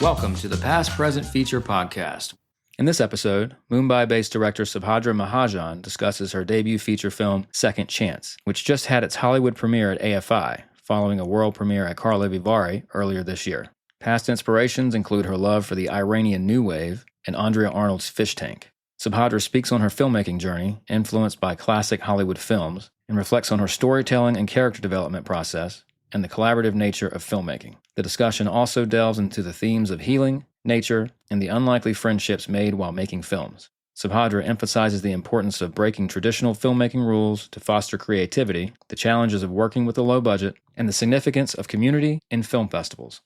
Welcome to the Past Present Feature Podcast. In this episode, Mumbai-based director Subhadra Mahajan discusses her debut feature film, Second Chance, which just had its Hollywood premiere at AFI, following a world premiere at Karlovy Vary earlier this year. Past inspirations include her love for the Iranian New Wave and Andrea Arnold's Fish Tank. Subhadra speaks on her filmmaking journey, influenced by classic Hollywood films, and reflects on her storytelling and character development process and the collaborative nature of filmmaking. The discussion also delves into the themes of healing, nature, and the unlikely friendships made while making films. Subhadra emphasizes the importance of breaking traditional filmmaking rules to foster creativity, the challenges of working with a low budget, and the significance of community in film festivals.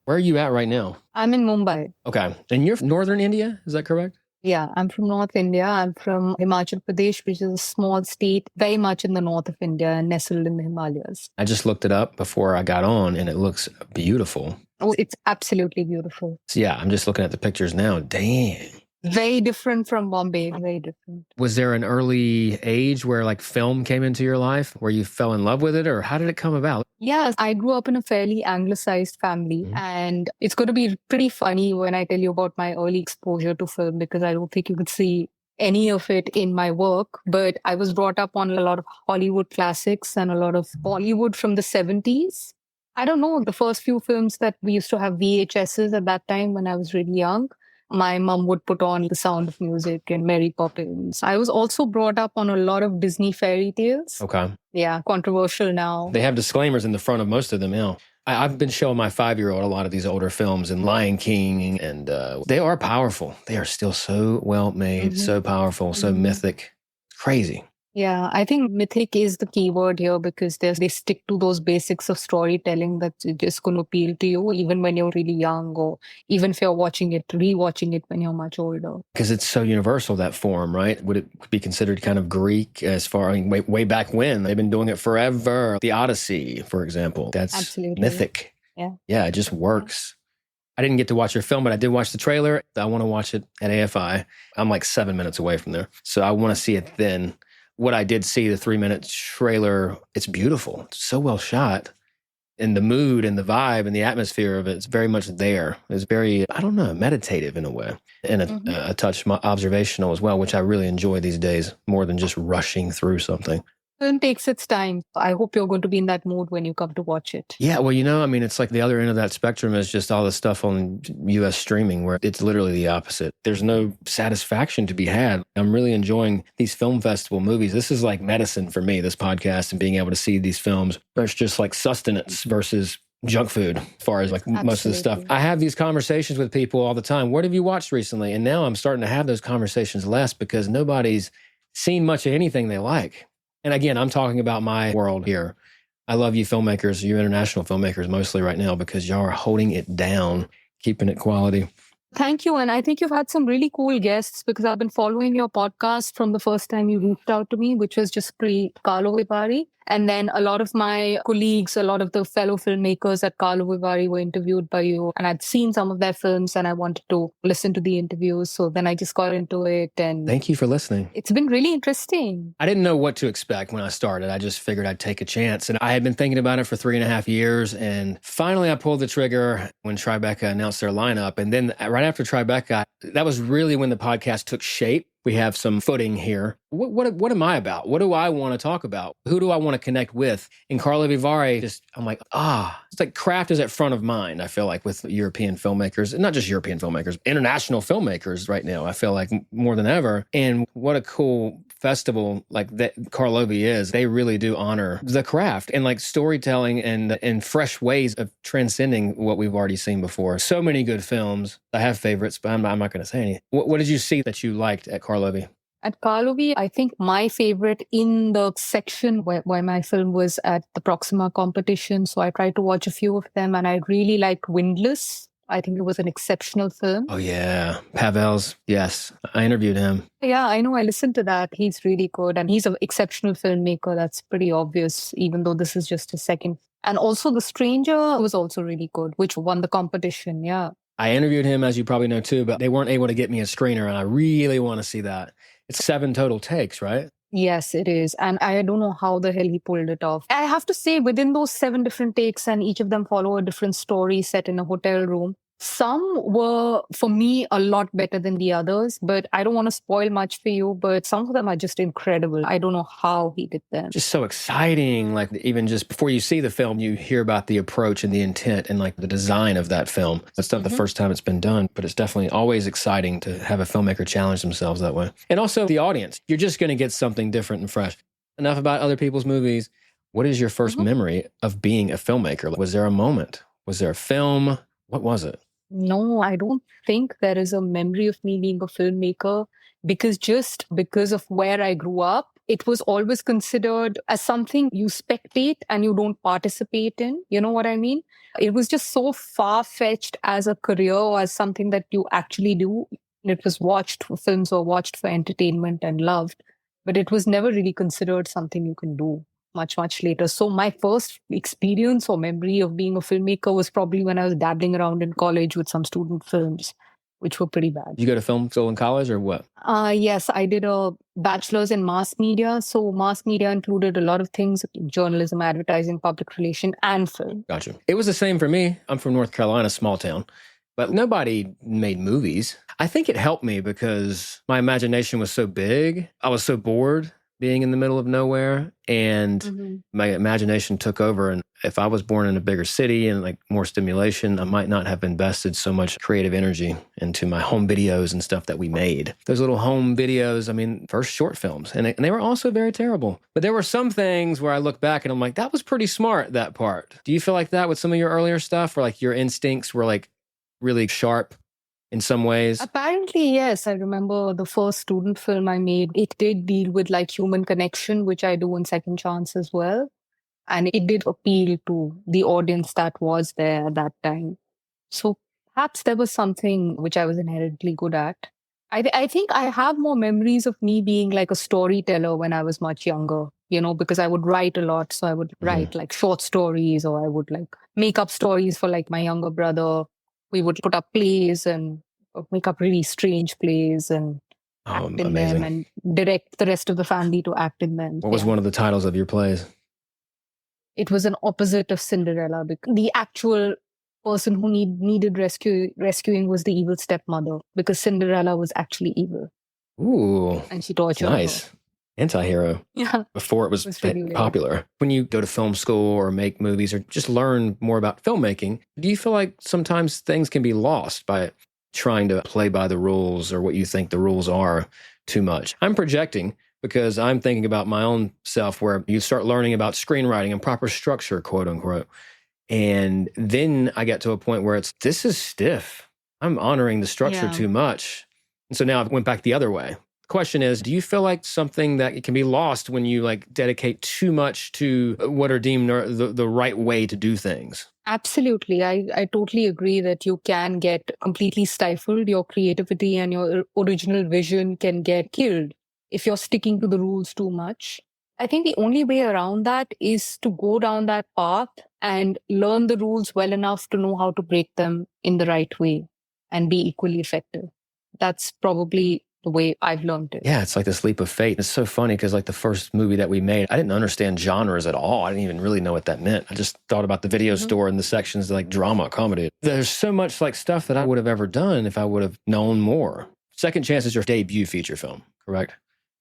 Where are you at right now? I'm in Mumbai. Okay. And you're from northern India, is that correct? Yeah, I'm from North India. I'm from Himachal Pradesh, which is a small state very much in the north of India, nestled in the Himalayas. I just looked it up before I got on, and it looks beautiful. Oh, it's absolutely beautiful. So yeah, I'm just looking at the pictures now. Dang. Very different from Bombay, very different. Was there an early age where like film came into your life, where you fell in love with it, or how did it come about? Yeah, I grew up in a fairly anglicized family, and it's going to be pretty funny when I tell you about my early exposure to film, because I don't think you could see any of it in my work. But I was brought up on a lot of Hollywood classics and a lot of Bollywood from the 70s. I don't know, the first few films that we used to have VHSs at that time when I was really young. My mom would put on The Sound of Music and Mary Poppins. I was also brought up on a lot of Disney fairy tales. Okay. Yeah, controversial now. They have disclaimers in the front of most of them now. I've been showing my 5-year-old a lot of these older films and Lion King, and they are powerful. They are still so well made, so powerful, so mythic. Crazy. Yeah, I think mythic is the key word here, because they stick to those basics of storytelling that's just going to appeal to you even when you're really young, or even if you're rewatching it when you're much older. Because it's so universal, that form, right? Would it be considered kind of Greek as far, way back when? They've been doing it forever. The Odyssey, for example, that's absolutely mythic. Yeah, it just works. I didn't get to watch your film, but I did watch the trailer. I want to watch it at AFI. I'm like 7 minutes away from there, so I want to see it then. What I did see, the 3-minute trailer, it's beautiful. It's so well shot. And the mood and the vibe and the atmosphere of it's very much there. It's very, meditative in a way. And a touch observational as well, which I really enjoy these days, more than just rushing through something. Film takes its time. I hope you're going to be in that mood when you come to watch it. Yeah, well, it's like the other end of that spectrum is just all the stuff on U.S. streaming where it's literally the opposite. There's no satisfaction to be had. I'm really enjoying these film festival movies. This is like medicine for me, this podcast, and being able to see these films. It's just like sustenance versus junk food, as far as like most of the stuff. I have these conversations with people all the time. What have you watched recently? And now I'm starting to have those conversations less because nobody's seen much of anything they like. And again, I'm talking about my world here. I love you filmmakers, you international filmmakers mostly right now, because y'all are holding it down, keeping it quality. Thank you. And I think you've had some really cool guests, because I've been following your podcast from the first time you reached out to me, which was just pre-Karlovy Vary. And then a lot of my colleagues, a lot of the fellow filmmakers at Karlovy Vary were interviewed by you. And I'd seen some of their films and I wanted to listen to the interviews. So then I just got into it. And thank you for listening. It's been really interesting. I didn't know what to expect when I started. I just figured I'd take a chance. And I had been thinking about it for 3.5 years. And finally I pulled the trigger when Tribeca announced their lineup. And then right after Tribeca, that was really when the podcast took shape. We have some footing here. What am I about? What do I want to talk about? Who do I want to connect with? In Karlovy Vary, I'm like, it's like craft is at front of mind, I feel like, with European filmmakers, and not just European filmmakers, international filmmakers right now, I feel like more than ever. And what a cool festival like that Karlovy is. They really do honor the craft and like storytelling and fresh ways of transcending what we've already seen before. So many good films. I have favorites, but I'm not going to say any. What did you see that you liked at Karlovy? At Karlovy, I think my favorite in the section where my film was at the Proxima competition. So I tried to watch a few of them, and I really liked Windless. I think it was an exceptional film. Oh, yeah. Pavel's. Yes. I interviewed him. Yeah, I know. I listened to that. He's really good. And he's an exceptional filmmaker. That's pretty obvious, even though this is just his second. And also The Stranger was also really good, which won the competition. Yeah. I interviewed him, as you probably know, too, but they weren't able to get me a screener. And I really want to see that. It's 7 total takes, right? Yes, it is. And I don't know how the hell he pulled it off. I have to say, within those 7 different takes, and each of them follow a different story set in a hotel room, some were, for me, a lot better than the others. But I don't want to spoil much for you, but some of them are just incredible. I don't know how he did them. Just so exciting. Like, even just before you see the film, you hear about the approach and the intent and like the design of that film. It's not the first time it's been done, but it's definitely always exciting to have a filmmaker challenge themselves that way. And also the audience. You're just going to get something different and fresh. Enough about other people's movies. What is your first memory of being a filmmaker? Was there a moment? Was there a film? What was it? No, I don't think there is a memory of me being a filmmaker, because just because of where I grew up, it was always considered as something you spectate and you don't participate in. You know what I mean? It was just so far-fetched as a career or as something that you actually do. It was watched for films or watched for entertainment and loved, but it was never really considered something you can do much later. So my first experience or memory of being a filmmaker was probably when I was dabbling around in college with some student films, which were pretty bad. Did you go to film school in college or what? Yes, I did a bachelor's in mass media. So mass media included a lot of things: journalism, advertising, public relation, and film. Gotcha. It was the same for me. I'm from North Carolina, small town, but nobody made movies. I think it helped me because my imagination was so big. I was so bored being in the middle of nowhere, and my imagination took over. And if I was born in a bigger city and like more stimulation, I might not have invested so much creative energy into my home videos and stuff that we made. Those little home videos, I mean, first short films, and they were also very terrible. But there were some things where I look back and I'm like, that was pretty smart, that part. Do you feel like that with some of your earlier stuff, where like your instincts were like really sharp in some ways? Apparently, yes. I remember the first student film I made, it did deal with like human connection, which I do in Second Chance as well. And it did appeal to the audience that was there at that time. So perhaps there was something which I was inherently good at. I think I have more memories of me being like a storyteller when I was much younger, because I would write a lot. So I would write like short stories, or I would like make up stories for like my younger brother. We would put up plays and make up really strange plays and act in them, and direct the rest of the family to act in them. What was one of the titles of your plays? It was an opposite of Cinderella, because the actual person who needed rescuing was the evil stepmother, because Cinderella was actually evil. Ooh. And she tortured nice. her. Anti-hero. Yeah. Before it was really popular. When you go to film school or make movies or just learn more about filmmaking, do you feel like sometimes things can be lost by trying to play by the rules or what you think the rules are too much? I'm projecting because I'm thinking about my own self, where you start learning about screenwriting and proper structure, quote unquote. And then I get to a point where this is stiff. I'm honoring the structure too much. And so now I went back the other way. The question is, do you feel like something that can be lost when you like dedicate too much to what are deemed the right way to do things? Absolutely. I totally agree that you can get completely stifled. Your creativity and your original vision can get killed if you're sticking to the rules too much. I think the only way around that is to go down that path and learn the rules well enough to know how to break them in the right way and be equally effective. That's probably the way I've learned it. Yeah, it's like this leap of faith. It's so funny because like the first movie that we made, I didn't understand genres at all. I didn't even really know what that meant. I just thought about the video store and the sections like drama, comedy. There's so much like stuff that I would have ever done if I would have known more. Second Chance is your debut feature film, correct?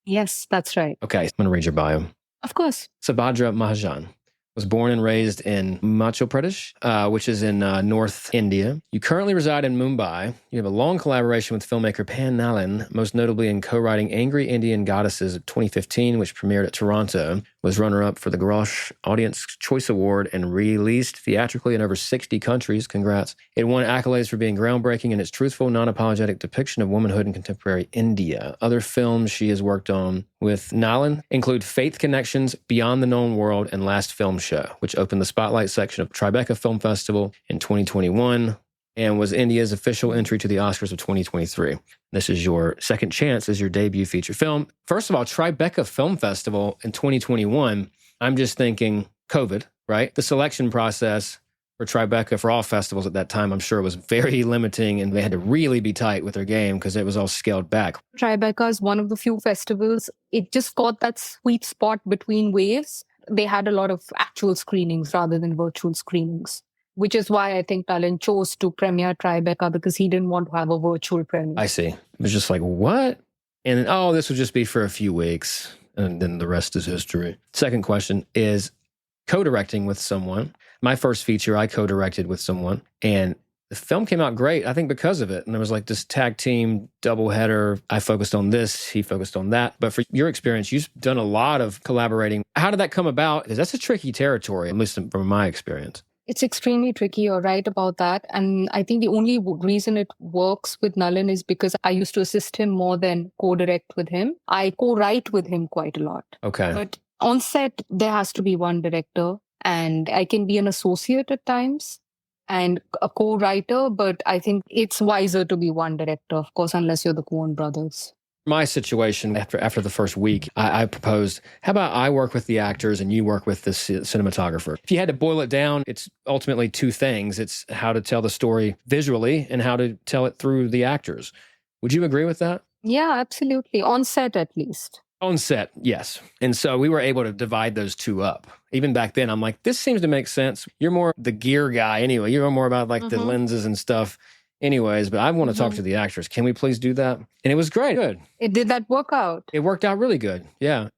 Yes, that's right. Okay, I'm going to read your bio. Of course. Subhadra Mahajan was born and raised in Madhya Pradesh, which is in North India. You currently reside in Mumbai. You have a long collaboration with filmmaker Pan Nalan, most notably in co-writing Angry Indian Goddesses of 2015, which premiered at Toronto, was runner-up for the Grosh Audience Choice Award and released theatrically in over 60 countries. Congrats. It won accolades for being groundbreaking in its truthful, non-apologetic depiction of womanhood in contemporary India. Other films she has worked on with Nalan include Faith Connections, Beyond the Known World, and Last Film Show, which opened the Spotlight section of Tribeca Film Festival in 2021 and was India's official entry to the Oscars of 2023. This is your Second Chance as your debut feature film. First of all, Tribeca Film Festival in 2021, I'm just thinking COVID, right? The selection process For Tribeca, for all festivals at that time, I'm sure it was very limiting and they had to really be tight with their game because it was all scaled back. Tribeca is one of the few festivals. It just got that sweet spot between waves. They had a lot of actual screenings rather than virtual screenings, which is why I think Nalan chose to premiere Tribeca, because he didn't want to have a virtual premiere. I see. It was just like, what? And then, oh, this would just be for a few weeks. And then the rest is history. Second question is co-directing with someone. My first feature, I co-directed with someone, and the film came out great, I think, because of it. And there was like this tag team double header. I focused on this, he focused on that. But for your experience, you've done a lot of collaborating. How did that come about? Because that's a tricky territory, at least from my experience. It's extremely tricky. You're right about that. And I think the only reason it works with Nalan is because I used to assist him more than co-direct with him. I co-write with him quite a lot. Okay. But on set, there has to be one director. And I can be an associate at times and a co-writer, but I think it's wiser to be one director, of course, unless you're the Coen brothers. My situation, after the first week, I proposed, how about I work with the actors and you work with the cinematographer? If you had to boil it down, it's ultimately two things. It's how to tell the story visually and how to tell it through the actors. Would you agree with that? Yeah, absolutely. On set, at least. On set, yes. And so we were able to divide those two up. Even back then, I'm like, this seems to make sense. You're more the gear guy anyway. You're more about like the lenses and stuff anyways, but I want to talk to the actors. Can we please do that? And it was great. Good. Did that work out? It worked out really good. Yeah.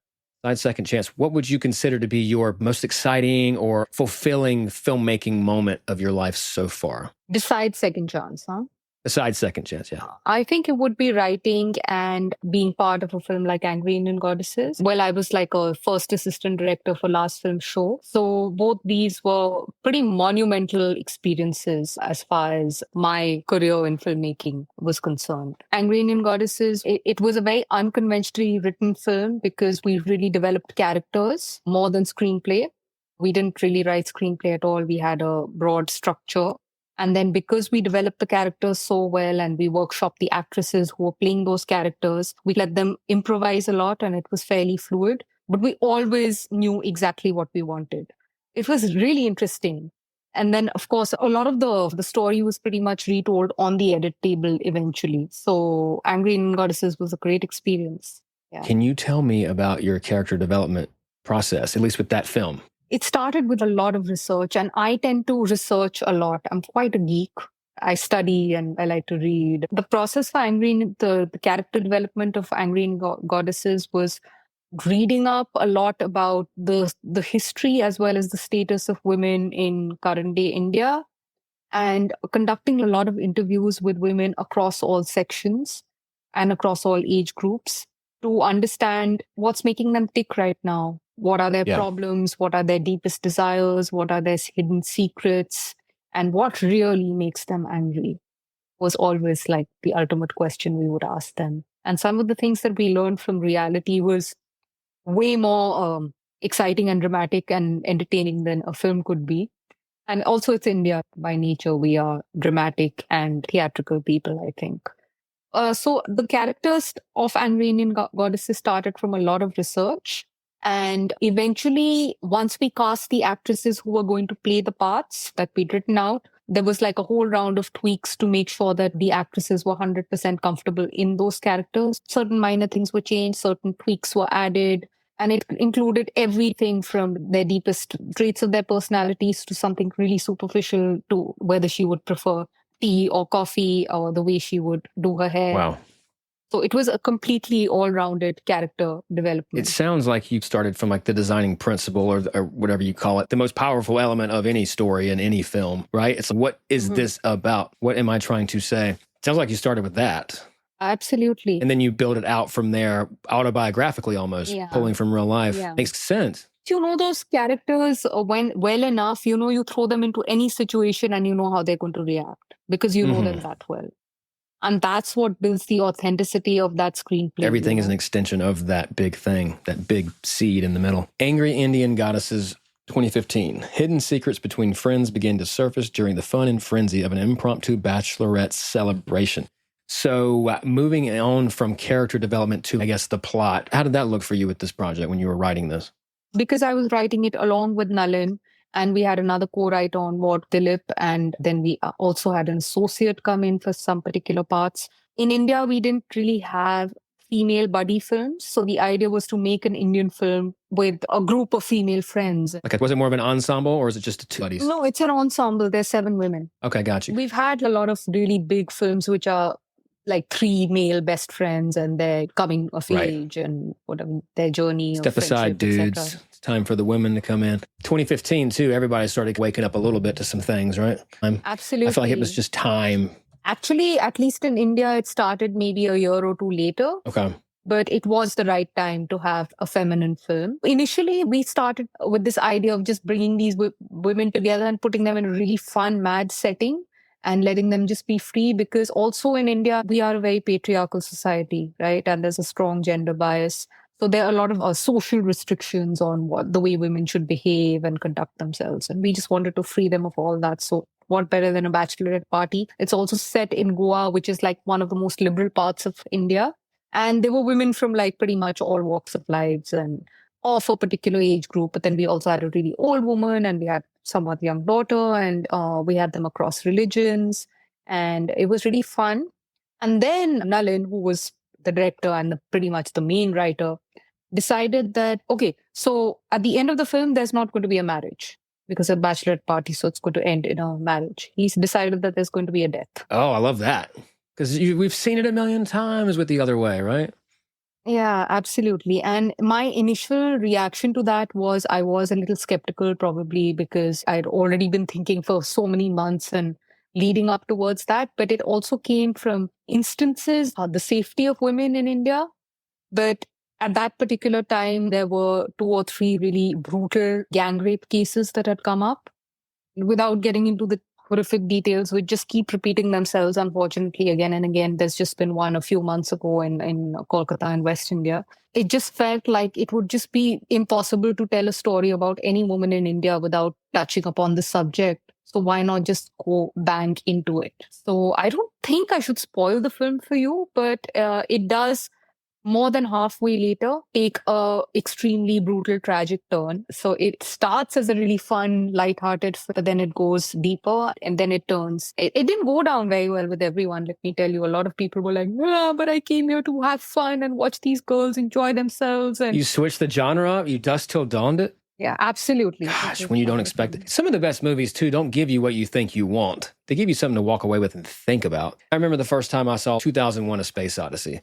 Second chance. What would you consider to be your most exciting or fulfilling filmmaking moment of your life so far? Besides second chance, huh? Besides second chance, yeah. I think it would be writing and being part of a film like Angry Indian Goddesses. Well, I was like a first assistant director for Last Film Show. So both these were pretty monumental experiences as far as my career in filmmaking was concerned. Angry Indian Goddesses, it was a very unconventionally written film because we really developed characters more than screenplay. We didn't really write screenplay at all. We had a broad structure. And then because we developed the characters so well and we workshopped the actresses who were playing those characters, we let them improvise a lot and it was fairly fluid. But we always knew exactly what we wanted. It was really interesting. And then, of course, a lot of the story was pretty much retold on the edit table eventually. So Angry Indian Goddesses was a great experience. Yeah. Can you tell me about your character development process, at least with that film? It started with a lot of research, and I tend to research a lot. I'm quite a geek. I study and I like to read. The process for the character development of Angry Indian Goddesses was reading up a lot about the history as well as the status of women in current day India, and conducting a lot of interviews with women across all sections and across all age groups to understand what's making them tick right now. What are their problems? What are their deepest desires? What are their hidden secrets? And what really makes them angry was always like the ultimate question we would ask them. And some of the things that we learned from reality was way more exciting and dramatic and entertaining than a film could be. And also it's India. By nature, we are dramatic and theatrical people, I think. So the characters of Angry Indian Goddesses started from a lot of research. And eventually, once we cast the actresses who were going to play the parts that we'd written out, there was like a whole round of tweaks to make sure that the actresses were 100% comfortable in those characters. Certain minor things were changed, certain tweaks were added, and it included everything from their deepest traits of their personalities to something really superficial to whether she would prefer tea or coffee or the way she would do her hair. Wow. So it was a completely all-rounded character development. It sounds like you started from like the designing principle or whatever you call it, the most powerful element of any story in any film, right? It's like, what is this about? What am I trying to say? It sounds like you started with that. Absolutely. And then you build it out from there, autobiographically almost, pulling from real life. Yeah. Makes sense. You know those characters, when well enough, you throw them into any situation and you know how they're going to react because you know them that well. And that's what builds the authenticity of that screenplay. Everything is an extension of that big thing, that big seed in the middle. Angry Indian Goddesses, 2015. Hidden secrets between friends begin to surface during the fun and frenzy of an impromptu bachelorette celebration. So moving on from character development to, I guess, the plot, how did that look for you with this project when you were writing this? Because I was writing it along with Nalan, And we had another co-writer on board, Dilip, and then we also had an associate come in for some particular parts. In India, we didn't really have female buddy films. So the idea was to make an Indian film with a group of female friends. Okay, was it more of an ensemble or is it just two buddies? No, it's an ensemble. There's 7 women. Okay, got you. We've had a lot of really big films which are like 3 male best friends and they're coming of age and whatever their journey. Step aside, dudes. It's time for the women to come in. 2015 too, everybody started waking up a little bit to some things, right? Absolutely. I feel like it was just time. Actually, at least in India, it started maybe a year or 2 later. Okay. But it was the right time to have a feminine film. Initially, we started with this idea of just bringing these women together and putting them in a really fun, mad setting and letting them just be free. Because also in India, we are a very patriarchal society, right? And there's a strong gender bias. So there are a lot of social restrictions on the way women should behave and conduct themselves. And we just wanted to free them of all that. So what better than a bachelorette party? It's also set in Goa, which is like one of the most liberal parts of India. And there were women from like pretty much all walks of lives and of a particular age group. But then we also had a really old woman and we had somewhat young daughter and we had them across religions. And it was really fun. And then Nalin, who was the director and pretty much the main writer, decided that, okay, so at the end of the film, there's not going to be a marriage because a bachelorette party, so it's going to end in a marriage. He's decided that there's going to be a death. Oh, I love that. Because we've seen it a million times with the other way, right? Yeah, absolutely. And my initial reaction to that was I was a little skeptical, probably because I'd already been thinking for so many months and leading up towards that. But it also came from instances of the safety of women in India. But at that particular time, there were 2 or 3 really brutal gang rape cases that had come up. Without getting into the horrific details, which just keep repeating themselves, unfortunately, again and again. There's just been one a few months ago in Kolkata in West India. It just felt like it would just be impossible to tell a story about any woman in India without touching upon the subject. So why not just go bang into it? So I don't think I should spoil the film for you, but it does more than halfway later take a extremely brutal, tragic turn. So it starts as a really fun, lighthearted, but then it goes deeper and then it turns. It didn't go down very well with everyone, let me tell you. A lot of people were like, but I came here to have fun and watch these girls enjoy themselves. And you switched the genre up? You Dusk Till Dawned it? Yeah, absolutely. Gosh, when you don't expect it. Some of the best movies, too, don't give you what you think you want. They give you something to walk away with and think about. I remember the first time I saw 2001: A Space Odyssey.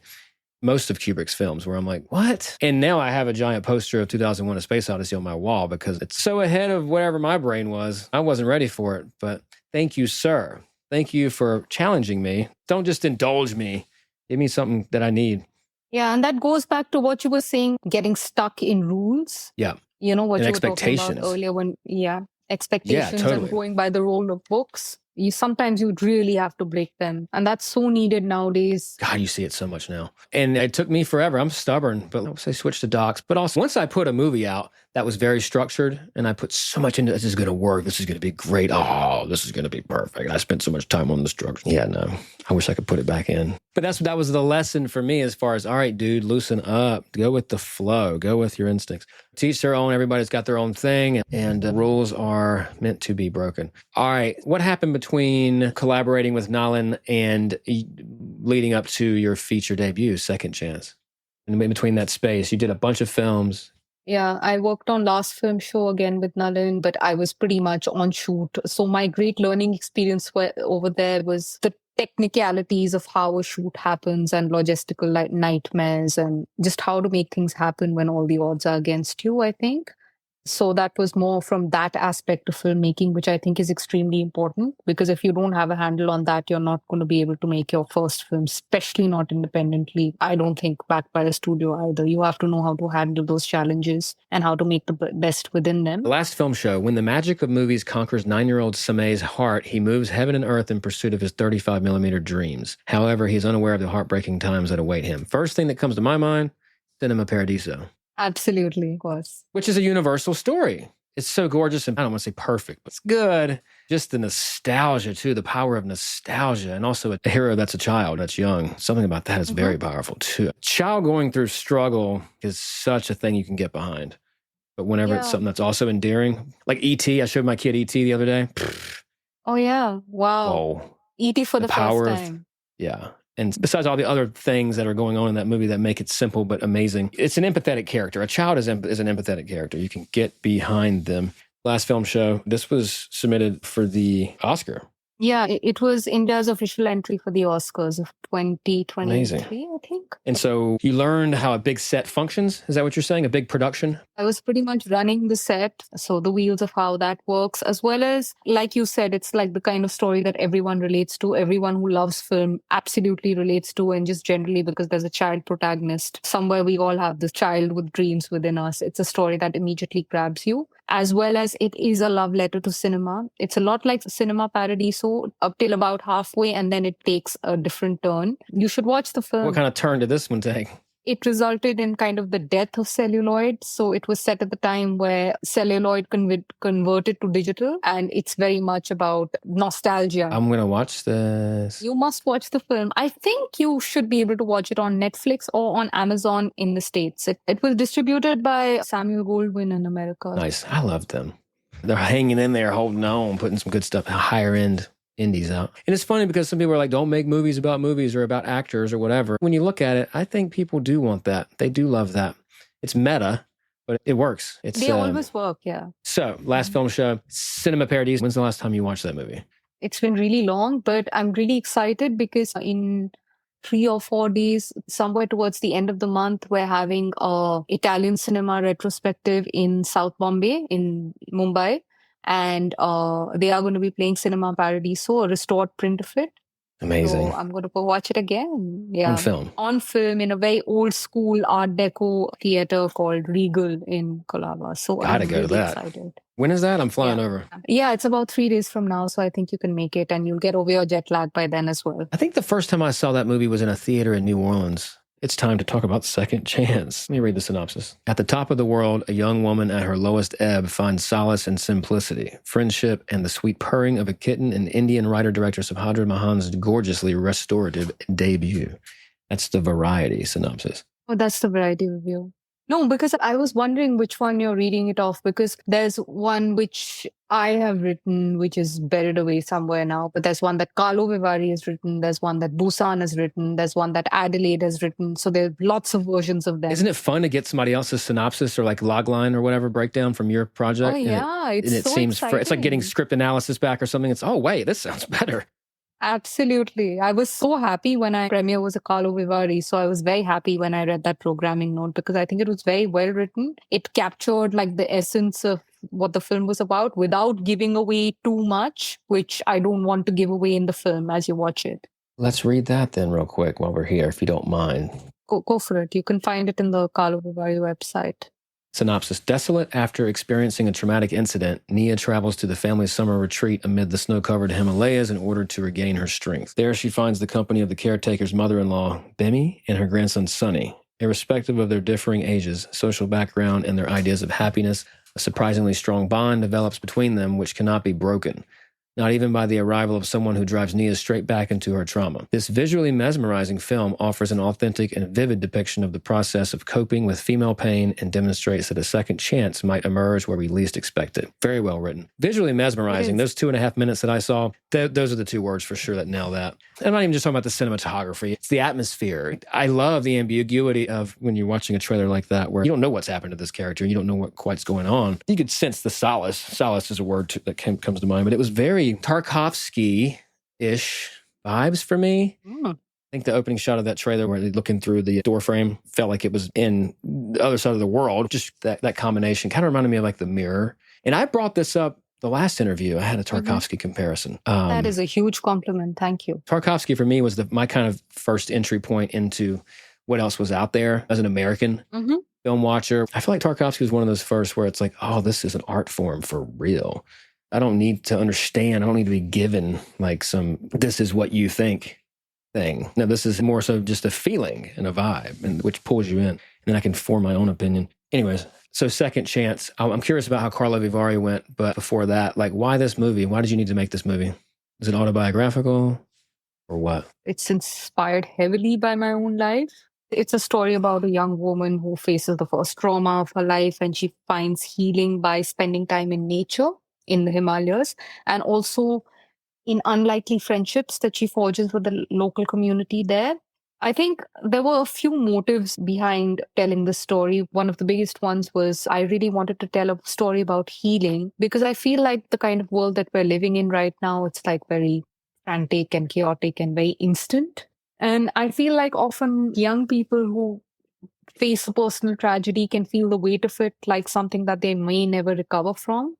Most of Kubrick's films where I'm like, what? And now I have a giant poster of 2001: A Space Odyssey on my wall because it's so ahead of whatever my brain was. I wasn't ready for it, but thank you, sir. Thank you for challenging me. Don't just indulge me. Give me something that I need. Yeah, and that goes back to what you were saying, getting stuck in rules. Yeah. You know, what and you were talking about earlier expectations totally. And going by the rule of books. Sometimes you really have to break them. And that's so needed nowadays. God, you see it so much now. And it took me forever. I'm stubborn, but I switched to docs. But also, once I put a movie out that was very structured and I put so much into this is going to work. This is going to be great. Oh, this is going to be perfect. I spent so much time on the structure. Yeah, no, I wish I could put it back in. But that was the lesson for me as far as, all right, dude, loosen up. Go with the flow. Go with your instincts. Teach their own. Everybody's got their own thing. And rules are meant to be broken. All right. What happened between collaborating with Nalin and leading up to your feature debut, Second Chance? And in between that space, you did a bunch of films. Yeah, I worked on Last Film Show again with Nalin, but I was pretty much on shoot. So my great learning experience over there was the technicalities of how a shoot happens and logistical nightmares and just how to make things happen when all the odds are against you, I think. So that was more from that aspect of filmmaking, which I think is extremely important, because if you don't have a handle on that, you're not going to be able to make your first film, especially not independently. I don't think backed by a studio either. You have to know how to handle those challenges and how to make the best within them. The Last Film Show, when the magic of movies conquers 9-year-old Samay's heart, he moves heaven and earth in pursuit of his 35mm dreams. However, he is unaware of the heartbreaking times that await him. First thing that comes to my mind, Cinema Paradiso. Absolutely, of course. Which is a universal story. It's so gorgeous and I don't want to say perfect, but it's good. Just the nostalgia too, the power of nostalgia. And also a hero that's a child, that's young. Something about that is very powerful too. A child going through struggle is such a thing you can get behind. but whenever it's something that's also endearing, like E.T., I showed my kid E.T. the other day. Oh, yeah. Wow. Whoa. E.T. for the power first time. Yeah. And besides all the other things that are going on in that movie that make it simple but amazing, it's an empathetic character. A child is an empathetic character. You can get behind them. Last film show, this was submitted for the Oscar. Yeah, it was India's official entry for the Oscars of 2023, Amazing. I think. And so you learned how a big set functions? Is that what you're saying? A big production? I was pretty much running the set, so the wheels of how that works, as well as, like you said, it's like the kind of story that everyone relates to, everyone who loves film absolutely relates to, and just generally because there's a child protagonist. Somewhere we all have this child with dreams within us. It's a story that immediately grabs you, as well as it is a love letter to cinema. It's a lot like Cinema Paradiso up till about halfway, and then it takes a different turn. You should watch the film. What kind of turn did this one take? It resulted in kind of the death of celluloid. So it was set at the time where celluloid converted to digital, and it's very much about nostalgia. I'm going to watch this. You must watch the film. I think you should be able to watch it on Netflix or on Amazon in the States. It was distributed by Samuel Goldwyn in America. Nice. I love them. They're hanging in there, holding on, putting some good stuff, higher end indies out. And it's funny because some people are like, don't make movies or about actors or whatever. When you look at it, I think people do want that. They do love that. It's meta, but it works. They always work, yeah. So, last film show, Cinema Paradiso. When's the last time you watched that movie? It's been really long, but I'm really excited because in 3 or 4 days, somewhere towards the end of the month, we're having a Italian cinema retrospective in South Bombay, in Mumbai. And they are going to be playing Cinema Paradiso, a restored print of it. Amazing. So I'm going to go watch it again. Yeah. On film? On film in a very old school Art Deco theater called Regal in Colaba. So Gotta go to that. Excited. When is that? I'm flying over. Yeah, it's about 3 days from now. So I think you can make it and you'll get over your jet lag by then as well. I think the first time I saw that movie was in a theater in New Orleans. It's time to talk about Second Chance. Let me read the synopsis. At the top of the world, a young woman at her lowest ebb finds solace in simplicity, friendship, and the sweet purring of a kitten in Indian writer-director Subhadra Mahajan's gorgeously restorative debut. That's the Variety synopsis. Oh, that's the Variety review. No, because I was wondering which one you're reading it off, because there's one which I have written, which is buried away somewhere now, but there's one that Karlovy Vary has written, there's one that Busa has written, there's one that Adelaide has written, so there are lots of versions of them. Isn't it fun to get somebody else's synopsis or like logline or whatever breakdown from your project? Oh, yeah, it's so exciting. It's like getting script analysis back or something. It's, oh, wait, this sounds better. Absolutely. I was so happy when premiere was a Karlovy Vary. So I was very happy when I read that programming note because I think it was very well written. It captured like the essence of what the film was about without giving away too much, which I don't want to give away in the film as you watch it. Let's read that then real quick while we're here, if you don't mind. Go for it. You can find it in the Karlovy Vary website. Synopsis. Desolate after experiencing a traumatic incident, Nia travels to the family's summer retreat amid the snow-covered Himalayas in order to regain her strength. There she finds the company of the caretaker's mother-in-law, Bemi, and her grandson, Sunny. Irrespective of their differing ages, social background, and their ideas of happiness, a surprisingly strong bond develops between them which cannot be broken. Not even by the arrival of someone who drives Nia straight back into her trauma. This visually mesmerizing film offers an authentic and vivid depiction of the process of coping with female pain and demonstrates that a second chance might emerge where we least expect it. Very well written. Visually mesmerizing. Those 2.5 minutes that I saw, those are the two words for sure that nail that. I'm not even just talking about the cinematography. It's the atmosphere. I love the ambiguity of when you're watching a trailer like that where you don't know what's happened to this character. You don't know what quite's going on. You could sense the solace. Solace is a word that comes to mind, but it was very Tarkovsky-ish vibes for me. I think the opening shot of that trailer where they're looking through the door frame felt like it was in the other side of the world. Just that combination kind of reminded me of like The Mirror. And I brought this up the last interview. I had a Tarkovsky comparison. That is a huge compliment. Thank you. Tarkovsky for me was my kind of first entry point into what else was out there as an American film watcher. I feel like Tarkovsky was one of those first where it's like, oh, this is an art form for real. I don't need to understand. I don't need to be given like this is what you think thing. No, this is more so just a feeling and a vibe, and which pulls you in. And then I can form my own opinion. Anyways, so Second Chance. I'm curious about how Karlovy Vary went, but before that, like, why this movie? Why did you need to make this movie? Is it autobiographical or what? It's inspired heavily by my own life. It's a story about a young woman who faces the first trauma of her life, and she finds healing by spending time in nature in the Himalayas, and also in unlikely friendships that she forges with the local community there. I think there were a few motives behind telling this story. One of the biggest ones was I really wanted to tell a story about healing, because I feel like the kind of world that we're living in right now, it's like very frantic and chaotic and very instant. And I feel like often young people who face a personal tragedy can feel the weight of it like something that they may never recover from.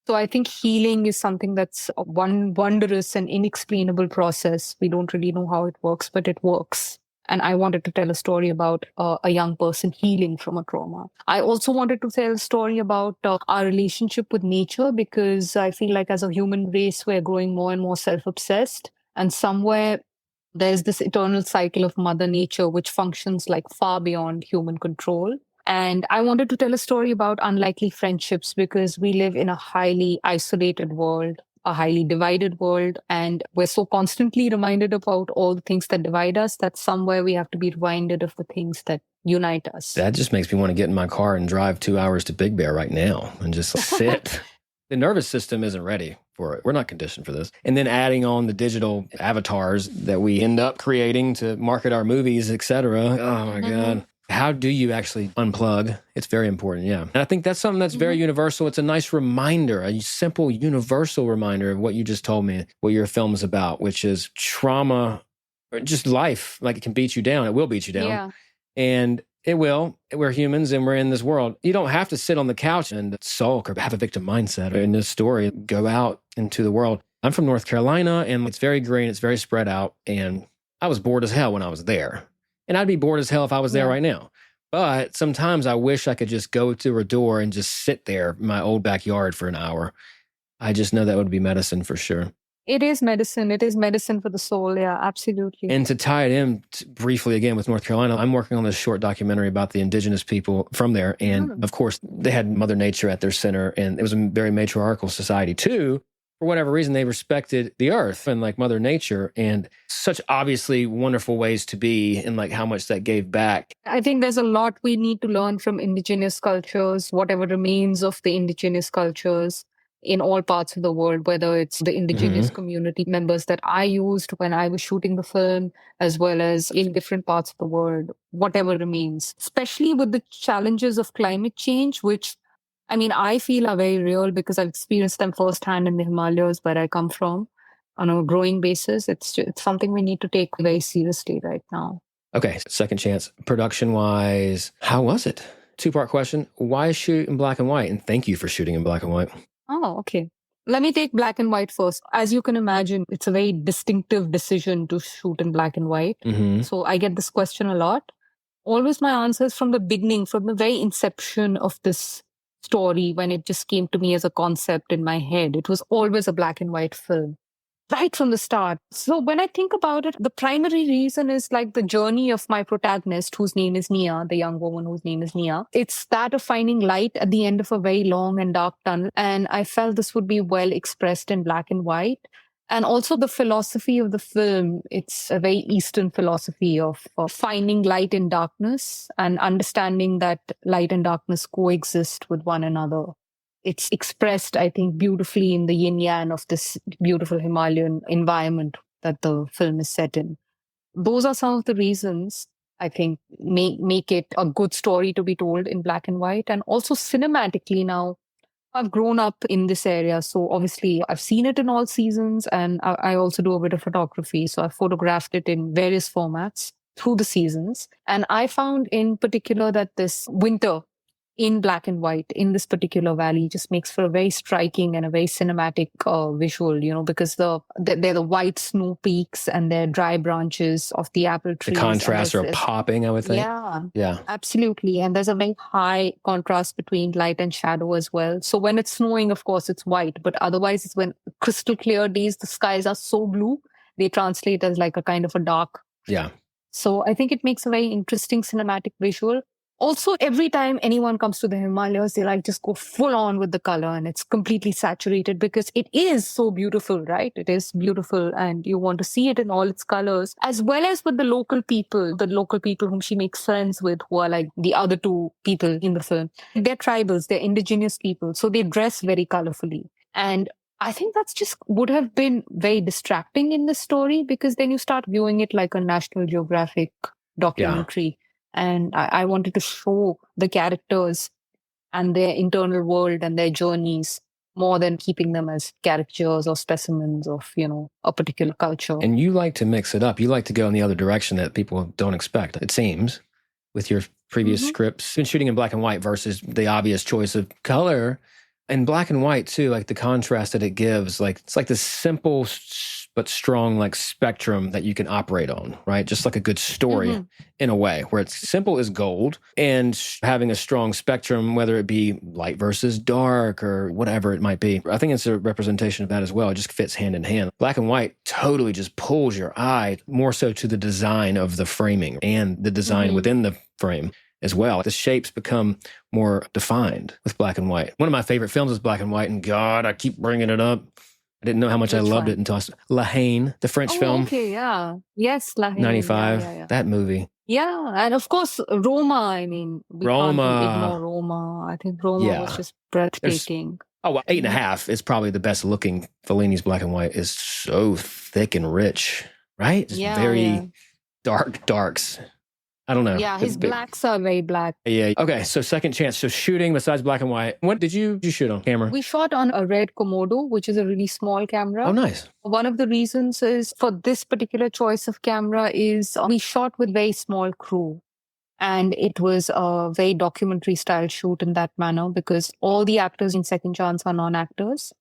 So I think healing is something that's a wondrous and inexplainable process. We don't really know how it works, but it works. And I wanted to tell a story about a young person healing from a trauma. I also wanted to tell a story about our relationship with nature, because I feel like as a human race, we're growing more and more self-obsessed. And somewhere there's this eternal cycle of Mother Nature, which functions like far beyond human control. And I wanted to tell a story about unlikely friendships, because we live in a highly isolated world, a highly divided world, and we're so constantly reminded about all the things that divide us that somewhere we have to be reminded of the things that unite us. That just makes me want to get in my car and drive 2 hours to Big Bear right now and just sit. The nervous system isn't ready for it. We're not conditioned for this. And then adding on the digital avatars that we end up creating to market our movies, etc. Oh my God. How do you actually unplug? It's very important, yeah. And I think that's something that's very universal. It's a nice reminder, a simple, universal reminder of what you just told me, what your film is about, which is trauma, or just life. Like, it can beat you down. It will beat you down. Yeah. And it will. We're humans and we're in this world. You don't have to sit on the couch and sulk or have a victim mindset in this story. Go out into the world. I'm from North Carolina, and it's very green. It's very spread out. And I was bored as hell when I was there. And I'd be bored as hell if I was there right now. But sometimes I wish I could just go to a door and just sit there in my old backyard for an hour. I just know that would be medicine for sure. It is medicine. It is medicine for the soul. Yeah, absolutely. And to tie it in briefly again with North Carolina, I'm working on this short documentary about the indigenous people from there. And of course, they had Mother Nature at their center. And it was a very matriarchal society too. For whatever reason, they respected the earth and like Mother Nature, and such obviously wonderful ways to be, and like how much that gave back. I think there's a lot we need to learn from indigenous cultures, whatever remains of the indigenous cultures in all parts of the world, whether it's the indigenous community members that I used when I was shooting the film, as well as in different parts of the world, whatever remains, especially with the challenges of climate change, which I feel are very real because I've experienced them firsthand in the Himalayas where I come from on a growing basis. It's something we need to take very seriously right now. Okay, second chance. Production-wise, how was it? Two-part question. Why shoot in black and white? And thank you for shooting in black and white. Oh, okay. Let me take black and white first. As you can imagine, it's a very distinctive decision to shoot in black and white. So I get this question a lot. Always my answers from the beginning, from the very inception of this story, when it just came to me as a concept in my head, it was always a black and white film right from the start. So when I think about it, the primary reason is like the journey of my protagonist, whose name is Nia, the young woman whose name is Nia. It's that of finding light at the end of a very long and dark tunnel. And I felt this would be well expressed in black and white. And also the philosophy of the film, it's a very Eastern philosophy of finding light in darkness and understanding that light and darkness coexist with one another. It's expressed, I think, beautifully in the yin-yang of this beautiful Himalayan environment that the film is set in. Those are some of the reasons, I think, make it a good story to be told in black and white. And also cinematically now, I've grown up in this area. So obviously I've seen it in all seasons, and I also do a bit of photography. So I've photographed it in various formats through the seasons. And I found in particular that this winter in black and white in this particular valley just makes for a very striking and a very cinematic visual, because they're the white snow peaks and they're dry branches of the apple trees. The contrasts are popping, I would think. Yeah, absolutely. And there's a very high contrast between light and shadow as well. So when it's snowing, of course, it's white, but otherwise it's when crystal clear days, the skies are so blue, they translate as like a kind of a dark. Yeah. So I think it makes a very interesting cinematic visual. Also, every time anyone comes to the Himalayas, they like just go full on with the color and it's completely saturated because it is so beautiful, right? It is beautiful and you want to see it in all its colors, as well as with the local people whom she makes friends with, who are like the other two people in the film. They're tribals, they're indigenous people. So they dress very colorfully. And I think that's just would have been very distracting in the story because then you start viewing it like a National Geographic documentary. And I wanted to show the characters and their internal world and their journeys more than keeping them as caricatures or specimens of, a particular culture. And you like to mix it up. You like to go in the other direction that people don't expect, it seems, with your previous scripts. Been shooting in black and white versus the obvious choice of color. And black and white, too, like the contrast that it gives, like it's like this simple but strong like spectrum that you can operate on, right? Just like a good story in a way where it's simple as gold and having a strong spectrum, whether it be light versus dark or whatever it might be. I think it's a representation of that as well. It just fits hand in hand. Black and white totally just pulls your eye more so to the design of the framing and the design within the frame as well. The shapes become more defined with black and white. One of my favorite films is black and white, and God, I keep bringing it up. I didn't know how much I loved it until La Haine, the French film. Okay, yeah. Yes, La Haine. 95, that movie. Yeah, and of course, Roma, I mean, we can't ignore Roma. I think Roma was just breathtaking. 8.5 is probably the best looking. Fellini's black and white is so thick and rich, right? Just very dark darks. I don't know. Yeah, his blacks are very black. Yeah. Okay, so second chance. So shooting besides black and white. What did you shoot on camera? We shot on a red Komodo, which is a really small camera. Oh, nice. One of the reasons is for this particular choice of camera is we shot with very small crew. And it was a very documentary style shoot in that manner because all the actors in Second Chance are non-actors.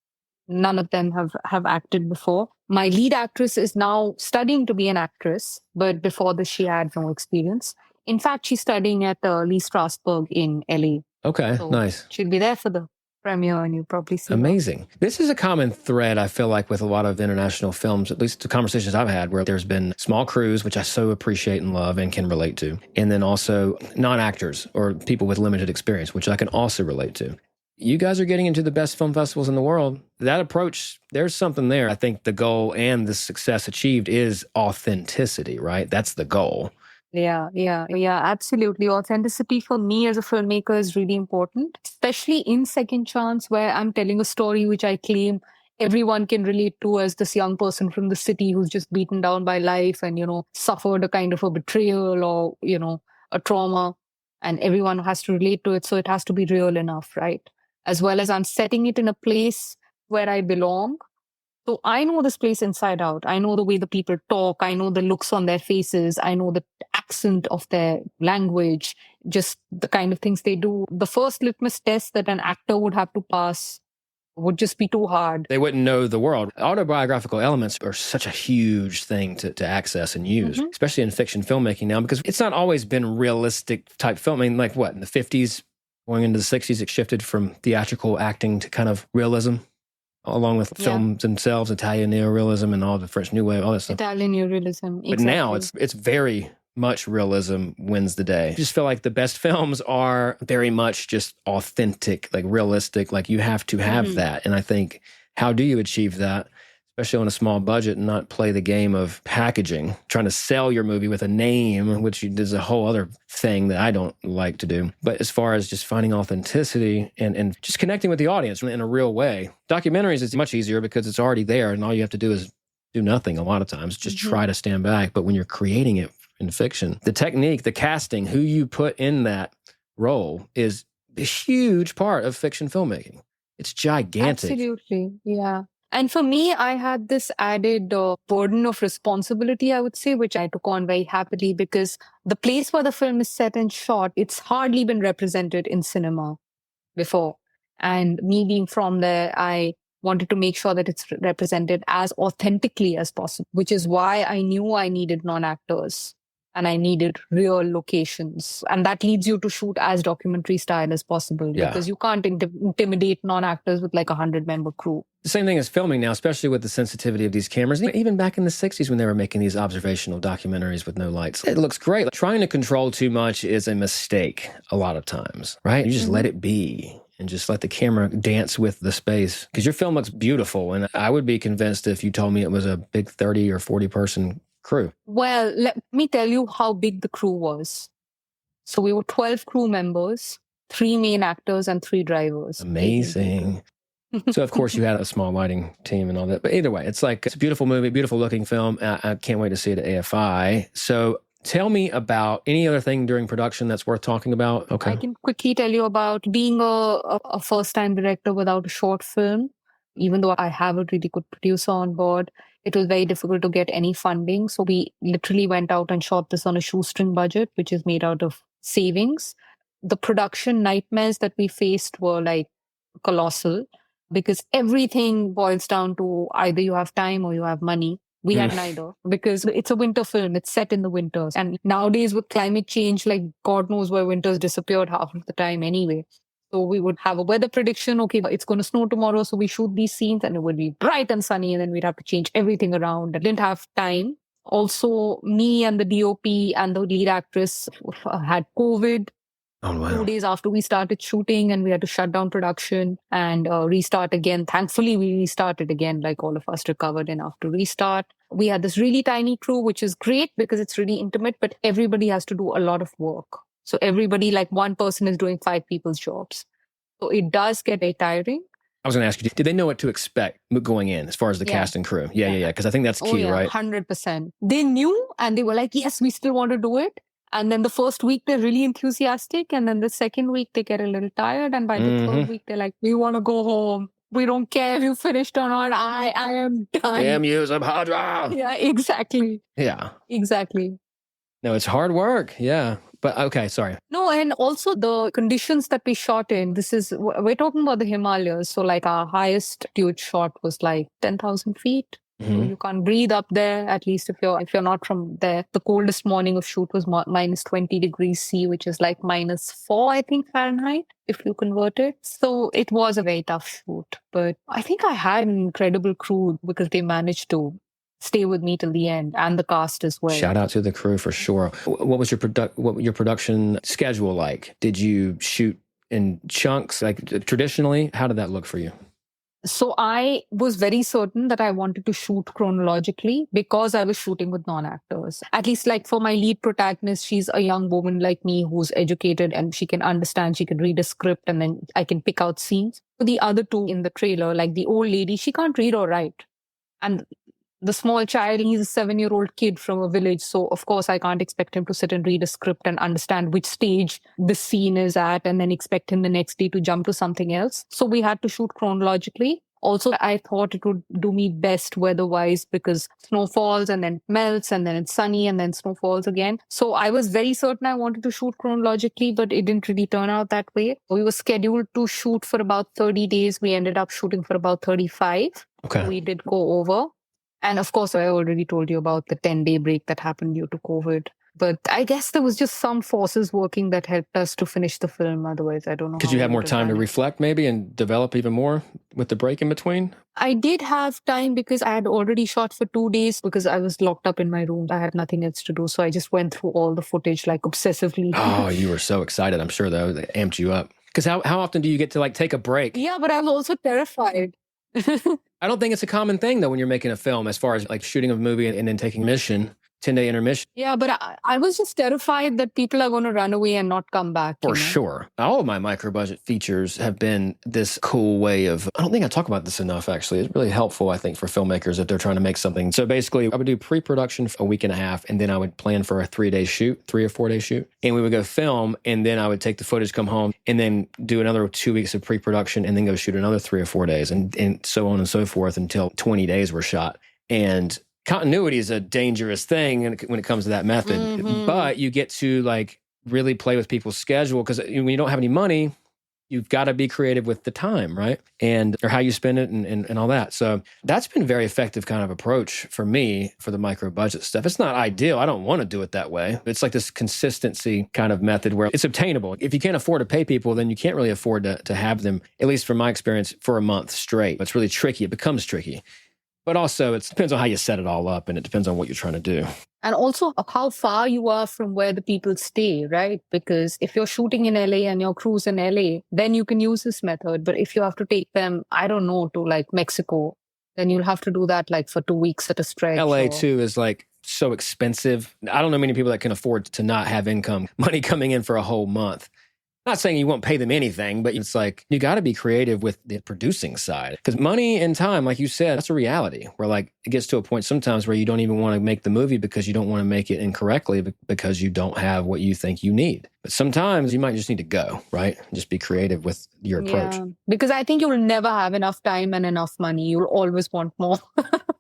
None of them have acted before. My lead actress is now studying to be an actress, but before this, she had no experience. In fact, she's studying at Lee Strasberg in LA. Okay, so nice. She'll be there for the premiere, and you'll probably see Amazing. Her. This is a common thread, I feel like, with a lot of international films, at least the conversations I've had, where there's been small crews, which I so appreciate and love and can relate to, and then also non-actors or people with limited experience, which I can also relate to. You guys are getting into the best film festivals in the world. That approach, there's something there. I think the goal and the success achieved is authenticity, right? That's the goal. Yeah, absolutely. Authenticity for me as a filmmaker is really important, especially in Second Chance, where I'm telling a story which I claim everyone can relate to as this young person from the city who's just beaten down by life and, suffered a kind of a betrayal or, a trauma, and everyone has to relate to it. So it has to be real enough, right? As well as I'm setting it in a place where I belong. So I know this place inside out. I know the way the people talk. I know the looks on their faces. I know the accent of their language, just the kind of things they do. The first litmus test that an actor would have to pass would just be too hard. They wouldn't know the world. Autobiographical elements are such a huge thing to access and use, especially in fiction filmmaking now, because it's not always been realistic type film. I mean, like what, in the 50s? Going into the 60s, it shifted from theatrical acting to kind of realism, along with films themselves, Italian neorealism and all the French New Wave, all that stuff. Italian neorealism, exactly. But now it's very much realism wins the day. I just feel like the best films are very much just authentic, like realistic, like you have to have that. And I think, how do you achieve that? Especially on a small budget and not play the game of packaging, trying to sell your movie with a name, which is a whole other thing that I don't like to do. But as far as just finding authenticity and just connecting with the audience in a real way, documentaries is much easier because it's already there and all you have to do is do nothing a lot of times, just try to stand back. But when you're creating it in fiction, the technique, the casting, who you put in that role is a huge part of fiction filmmaking. It's gigantic. Absolutely, yeah. And for me, I had this added burden of responsibility, I would say, which I took on very happily because the place where the film is set and shot, it's hardly been represented in cinema before. And me being from there, I wanted to make sure that it's represented as authentically as possible, which is why I knew I needed non-actors and I needed real locations. And that leads you to shoot as documentary style as possible because you can't intimidate non-actors with like a 100-member crew. The same thing as filming now, especially with the sensitivity of these cameras. Even back in the 60s when they were making these observational documentaries with no lights. It looks great. Like, trying to control too much is a mistake a lot of times, right? You just let it be and just let the camera dance with the space. Because your film looks beautiful. And I would be convinced if you told me it was a big 30 or 40 person crew. Well, let me tell you how big the crew was. So we were 12 crew members, 3 main actors and 3 drivers. Amazing. So, of course, you had a small lighting team and all that. But either way, it's a beautiful movie, beautiful looking film. I can't wait to see it at AFI. So tell me about any other thing during production that's worth talking about. Okay. I can quickly tell you about being a first-time director without a short film. Even though I have a really good producer on board, it was very difficult to get any funding. So we literally went out and shot this on a shoestring budget, which is made out of savings. The production nightmares that we faced were like colossal because everything boils down to either you have time or you have money. We had neither because it's a winter film. It's set in the winters. And nowadays with climate change, like God knows where winters disappeared half of the time anyway. So we would have a weather prediction. Okay, it's going to snow tomorrow. So we shoot these scenes and it would be bright and sunny. And then we'd have to change everything around. I didn't have time. Also, me and the DOP and the lead actress had COVID. Oh, wow. 2 days after we started shooting, and we had to shut down production and restart again. Thankfully, we restarted again, like all of us recovered enough to restart. We had this really tiny crew, which is great because it's really intimate, but everybody has to do a lot of work. So everybody, like one person is doing 5 people's jobs. So it does get very tiring. I was going to ask you, did they know what to expect going in as far as the cast and crew? Yeah. Because I think that's key, right? 100%. They knew and they were like, yes, we still want to do it. And then the first week, they're really enthusiastic. And then the second week, they get a little tired. And by the third week, they're like, we want to go home. We don't care if you finished or not. I am done. Damn you, Subhadra. Yeah, exactly. Yeah. Exactly. No, it's hard work. Yeah. But okay, sorry. No, and also the conditions that we shot in, we're talking about the Himalayas. So like our highest altitude shot was like 10,000 feet. So you can't breathe up there, at least if you're not from there. The coldest morning of shoot was minus 20 degrees C, which is like minus 4, I think, Fahrenheit, if you convert it. So it was a very tough shoot. But I think I had an incredible crew because they managed to stay with me till the end, and the cast as well. Shout out to the crew for sure. What was your production schedule like? Did you shoot in chunks, like traditionally? How did that look for you? So I was very certain that I wanted to shoot chronologically because I was shooting with non-actors. At least like for my lead protagonist, she's a young woman like me who's educated and she can understand, she can read a script, and then I can pick out scenes. For the other 2 in the trailer, like the old lady, she can't read or write. And the small child, he's a 7-year-old kid from a village. So, of course, I can't expect him to sit and read a script and understand which stage the scene is at and then expect him the next day to jump to something else. So we had to shoot chronologically. Also, I thought it would do me best weather-wise because snow falls and then melts and then it's sunny and then snow falls again. So I was very certain I wanted to shoot chronologically, but it didn't really turn out that way. We were scheduled to shoot for about 30 days. We ended up shooting for about 35. Okay. We did go over. And of course, I already told you about the 10-day break that happened due to COVID. But I guess there was just some forces working that helped us to finish the film. Otherwise, I don't know. Could you have more time to reflect maybe and develop even more with the break in between? I did have time because I had already shot for 2 days because I was locked up in my room. I had nothing else to do. So I just went through all the footage like obsessively. Oh, you were so excited. I'm sure though, they amped you up. Because how often do you get to like take a break? Yeah, but I was also terrified. I don't think it's a common thing, though, when you're making a film, as far as like shooting a movie and then taking mission, 10-day intermission. Yeah, but I was just terrified that people are going to run away and not come back. For sure. All of my micro-budget features have been this cool way of, I don't think I talk about this enough, actually. It's really helpful, I think, for filmmakers if they're trying to make something. So basically, I would do pre-production for a week and a half, and then I would plan for a 3-day shoot, 3 or 4 day shoot. And we would go film, and then I would take the footage, come home, and then do another 2 weeks of pre-production, and then go shoot another 3 or 4 days, and so on and so forth until 20 days were shot. And continuity is a dangerous thing when it comes to that method, but you get to like really play with people's schedule because when you don't have any money, you've got to be creative with the time, right? Or how you spend it and all that. So that's been a very effective kind of approach for me for the micro budget stuff. It's not ideal. I don't want to do it that way. It's like this consistency kind of method where it's obtainable. If you can't afford to pay people, then you can't really afford to have them, at least from my experience, for a month straight. It's really tricky. It becomes tricky. But also, it depends on how you set it all up, and it depends on what you're trying to do. And also how far you are from where the people stay, right? Because if you're shooting in LA and your crew's in LA, then you can use this method. But if you have to take them, I don't know, to like Mexico, then you'll have to do that like for 2 weeks at a stretch. LA too is like so expensive. I don't know many people that can afford to not have money coming in for a whole month. Not saying you won't pay them anything, but it's like you got to be creative with the producing side. Because money and time, like you said, that's a reality where like it gets to a point sometimes where you don't even want to make the movie because you don't want to make it incorrectly because you don't have what you think you need. But sometimes you might just need to go, right? Just be creative with your approach. Yeah, because I think you'll never have enough time and enough money. You'll always want more.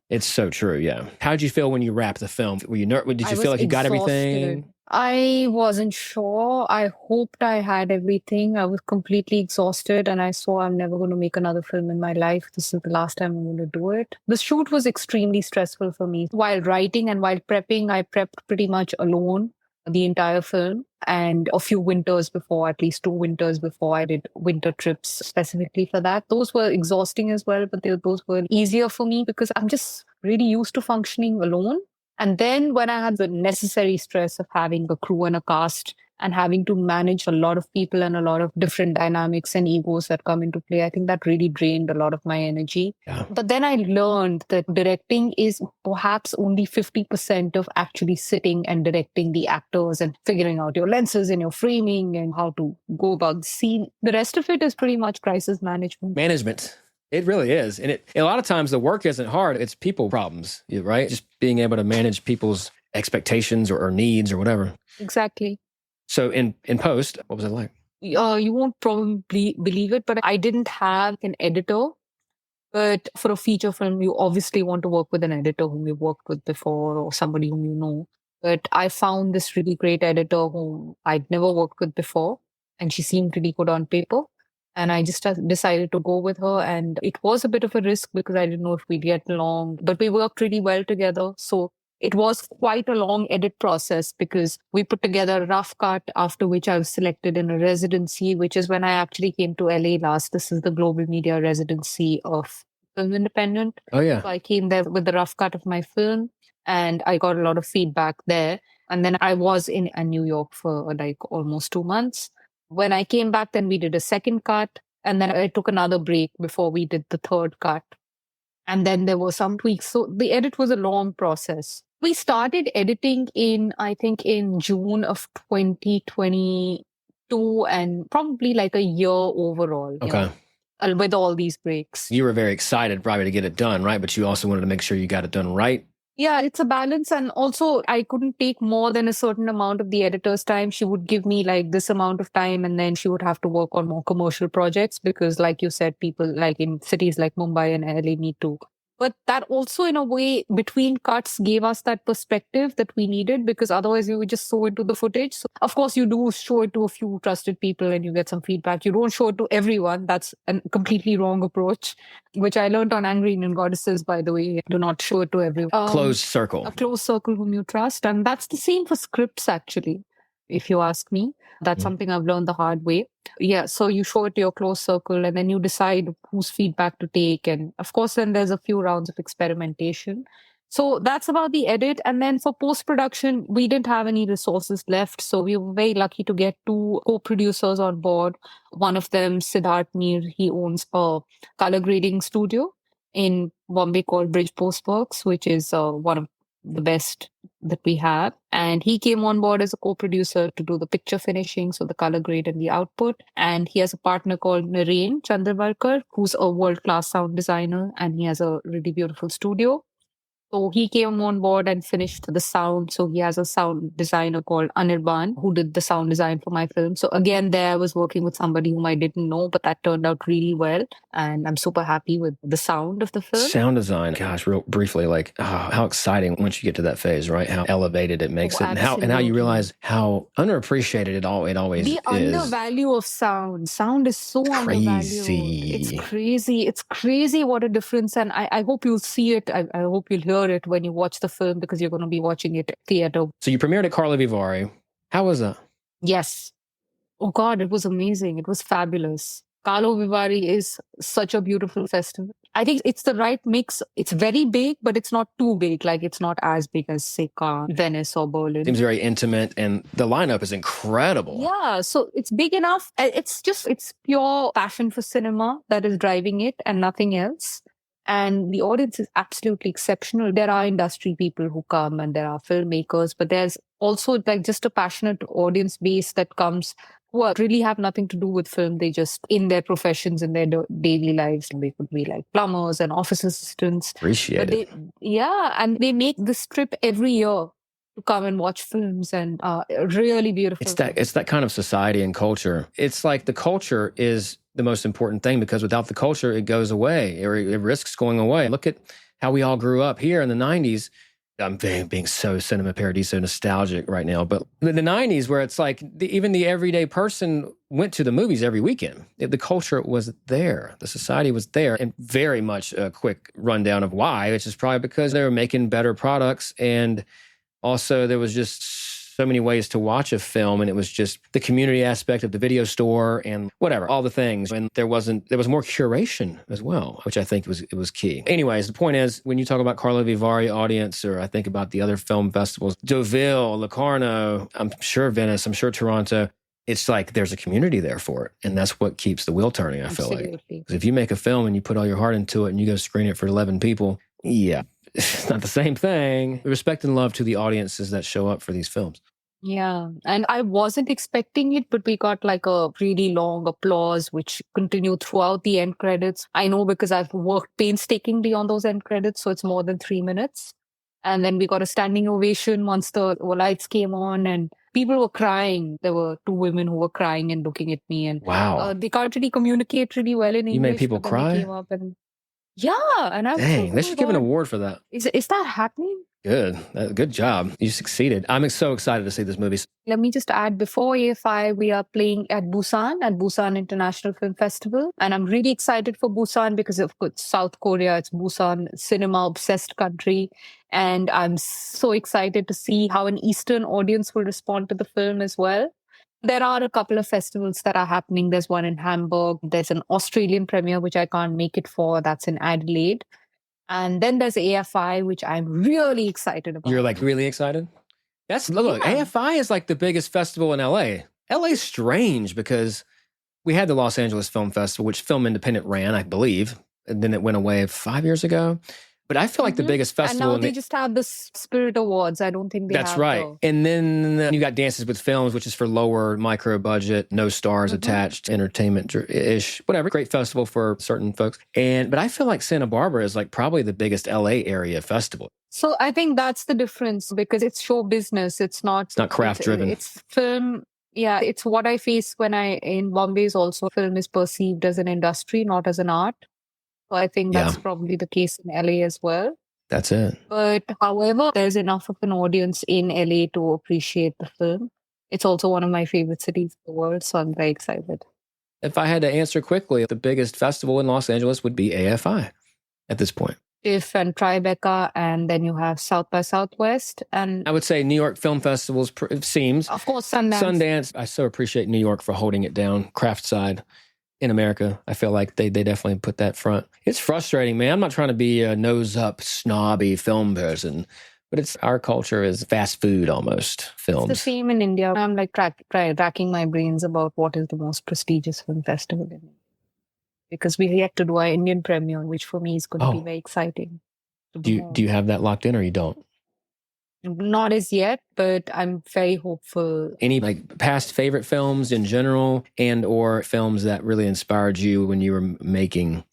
It's so true, yeah. How did you feel when you wrapped the film? Were you did you feel like you got everything? I wasn't sure. I hoped I had everything. I was completely exhausted and I saw I'm never going to make another film in my life. This is the last time I'm going to do it. The shoot was extremely stressful for me. While writing and while prepping, I prepped pretty much alone the entire film. And a few winters before, at least 2 winters before, I did winter trips specifically for that. Those were exhausting as well, but those were easier for me because I'm just really used to functioning alone. And then when I had the necessary stress of having a crew and a cast and having to manage a lot of people and a lot of different dynamics and egos that come into play, I think that really drained a lot of my energy. Yeah. But then I learned that directing is perhaps only 50% of actually sitting and directing the actors and figuring out your lenses and your framing and how to go about the scene. The rest of it is pretty much crisis management. It really is. And a lot of times the work isn't hard. It's people problems, right? Just being able to manage people's expectations or needs or whatever. Exactly. So in post, what was it like? You won't probably believe it, but I didn't have an editor. But for a feature film, you obviously want to work with an editor whom you've worked with before or somebody whom you know. But I found this really great editor whom I'd never worked with before. And she seemed really good on paper. And I just decided to go with her. And it was a bit of a risk because I didn't know if we'd get along. But we worked really well together. So it was quite a long edit process because we put together a rough cut, after which I was selected in a residency, which is when I actually came to LA last. This is the Global Media Residency of Film Independent. Oh, yeah. So I came there with the rough cut of my film and I got a lot of feedback there. And then I was in New York for like almost 2 months. When I came back, then we did a second cut. And then I took another break before we did the third cut. And then there were some tweaks. So the edit was a long process. We started editing I think in June of 2022 and probably like a year overall. Okay. With all these breaks. You were very excited probably to get it done, right? But you also wanted to make sure you got it done right. Yeah, it's a balance. And also, I couldn't take more than a certain amount of the editor's time. She would give me like this amount of time and then she would have to work on more commercial projects because, like you said, people like in cities like Mumbai and LA need to. But that also, in a way, between cuts gave us that perspective that we needed because otherwise we would just sew into the footage. So, of course, you do show it to a few trusted people and you get some feedback. You don't show it to everyone. That's a completely wrong approach, which I learned on Angry Indian Goddesses, by the way. Do not show it to everyone. Closed circle. A closed circle whom you trust. And that's the same for scripts, actually, if you ask me. That's something I've learned the hard way. Yeah, so you show it to your close circle and then you decide whose feedback to take. And of course, then there's a few rounds of experimentation. So that's about the edit. And then for post-production, we didn't have any resources left. So we were very lucky to get 2 co-producers on board. One of them, Siddharth Mir, he owns a color grading studio in Bombay called Bridge Postworks, which is one of the best that we have. And he came on board as a co-producer to do the picture finishing, so the color grade and the output. And he has a partner called Naren Chandravarkar, who's a world-class sound designer, and he has a really beautiful studio. So he came on board and finished the sound. So he has a sound designer called Anirban who did the sound design for my film. So again, there I was working with somebody whom I didn't know, but that turned out really well. And I'm super happy with the sound of the film. Sound design, gosh, real briefly, like how exciting once you get to that phase, right? How elevated it makes it, and how you realize how underappreciated it always is. The undervalue of sound. Sound is so crazy. It's crazy. It's crazy what a difference. And I hope you'll see it. I hope you'll hear it when you watch the film, because you're going to be watching it at theater. So you premiered at Karlovy Vary. How was that? Yes. Oh God, it was amazing. It was fabulous. Karlovy Vary is such a beautiful festival. I think it's the right mix. It's very big, but it's not too big. Like, it's not as big as, say, Cannes, Venice, or Berlin. Seems very intimate, and the lineup is incredible. Yeah, so it's big enough. It's pure passion for cinema that is driving it and nothing else. And the audience is absolutely exceptional. There are industry people who come, and there are filmmakers, but there's also like just a passionate audience base that comes who really have nothing to do with film. They just, in their professions, in their daily lives, they could be like plumbers and office assistants. Appreciate it. And they make this trip every year to come and watch films, and really beautiful. It's that kind of society and culture. It's like the culture is the most important thing, because without the culture, it goes away, or it risks going away. Look at how we all grew up here in the 90s. I'm being so cinema paradiso nostalgic right now, but the 90s, where it's like even the everyday person went to the movies every weekend. The culture was there. The society was there. And very much a quick rundown of why, which is probably because they were making better products, and also there was just so many ways to watch a film, and it was just the community aspect of the video store and whatever, all the things. And there was more curation as well, which I think was key. Anyways, the point is, when you talk about Karlovy Vary audience, or I think about the other film festivals, Deauville, Locarno, I'm sure Venice, I'm sure Toronto, it's like there's a community there for it. And that's what keeps the wheel turning, I feel like. Because if you make a film and you put all your heart into it and you go screen it for 11 people, yeah, it's not the same thing. Respect and love to the audiences that show up for these films. Yeah. And I wasn't expecting it, but we got like a really long applause, which continued throughout the end credits. I know because I've worked painstakingly on those end credits, so it's more than 3 minutes. And then we got a standing ovation once the lights came on, and people were crying. There were 2 women who were crying and looking at me. And wow, they can't really communicate really well in English. You made people cry? They came up and yeah, and I was dang, they should give an award for that. Is that happening? Good job. You succeeded. I'm so excited to see this movie. Let me just add, before AFI, we are playing at Busan International Film Festival. And I'm really excited for Busan because of course, South Korea, it's Busan, cinema-obsessed country. And I'm so excited to see how an Eastern audience will respond to the film as well. There are a couple of festivals that are happening. There's one in Hamburg. There's an Australian premiere, which I can't make it for. That's in Adelaide. And then there's AFI, which I'm really excited about. You're like really excited? Look, AFI is like the biggest festival in LA. LA's strange because we had the Los Angeles Film Festival, which Film Independent ran, I believe. And then it went away 5 years ago. But I feel like the biggest festival... And now they just have the Spirit Awards. I don't think they have... That's right. And then you got Dances with Films, which is for lower micro budget, no stars attached, entertainment-ish, whatever. Great festival for certain folks. But I feel like Santa Barbara is like probably the biggest LA area festival. So I think that's the difference, because it's show business. It's not craft-driven. It's film. Yeah, it's what I face when in Bombay is also film is perceived as an industry, not as an art. So I think that's probably the case in LA as well. That's it. But however, there's enough of an audience in LA to appreciate the film. It's also one of my favorite cities in the world, so I'm very excited. If I had to answer quickly, the biggest festival in Los Angeles would be AFI at this point. TIFF and Tribeca, and then you have South by Southwest. And I would say New York Film Festivals, it seems. Of course, Sundance. Sundance. I so appreciate New York for holding it down, craft side. In America, I feel like they definitely put that front. It's frustrating, man. I'm not trying to be a nose-up, snobby film person, but our culture is fast food almost, films. It's the same in India. I'm like racking my brains about what is the most prestigious film festival in India. Because we yet to do our Indian premiere, which for me is going to be very exciting. Do you have that locked in, or you don't? Not as yet, but I'm very hopeful. Any like past favorite films in general, and or films that really inspired you when you were making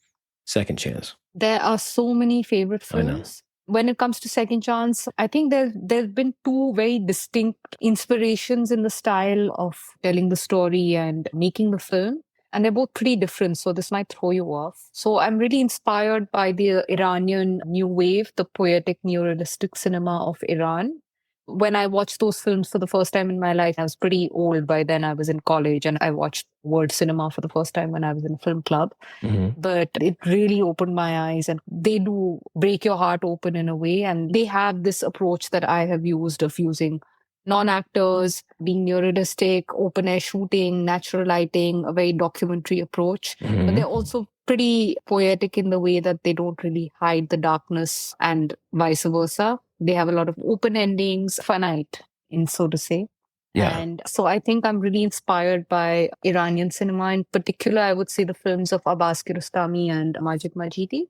Second Chance? There are so many favorite films. When it comes to Second Chance, I think there's been two very distinct inspirations in the style of telling the story and making the film. And they're both pretty different, so this might throw you off. So I'm really inspired by the Iranian new wave, the poetic neorealistic cinema of Iran. When I watched those films for the first time in my life, I was pretty old by then. I was in college and I watched world cinema for the first time when I was in a film club. But it really opened my eyes, and they do break your heart open in a way. And they have this approach that I have used of using non-actors, being neorealistic, open air shooting, natural lighting, a very documentary approach. But they're also pretty poetic in the way that they don't really hide the darkness and vice versa. They have a lot of open endings, finite, in so to say. Yeah. And so I think I'm really inspired by Iranian cinema. In particular, I would say the films of Abbas Kiarostami and Majid Majidi.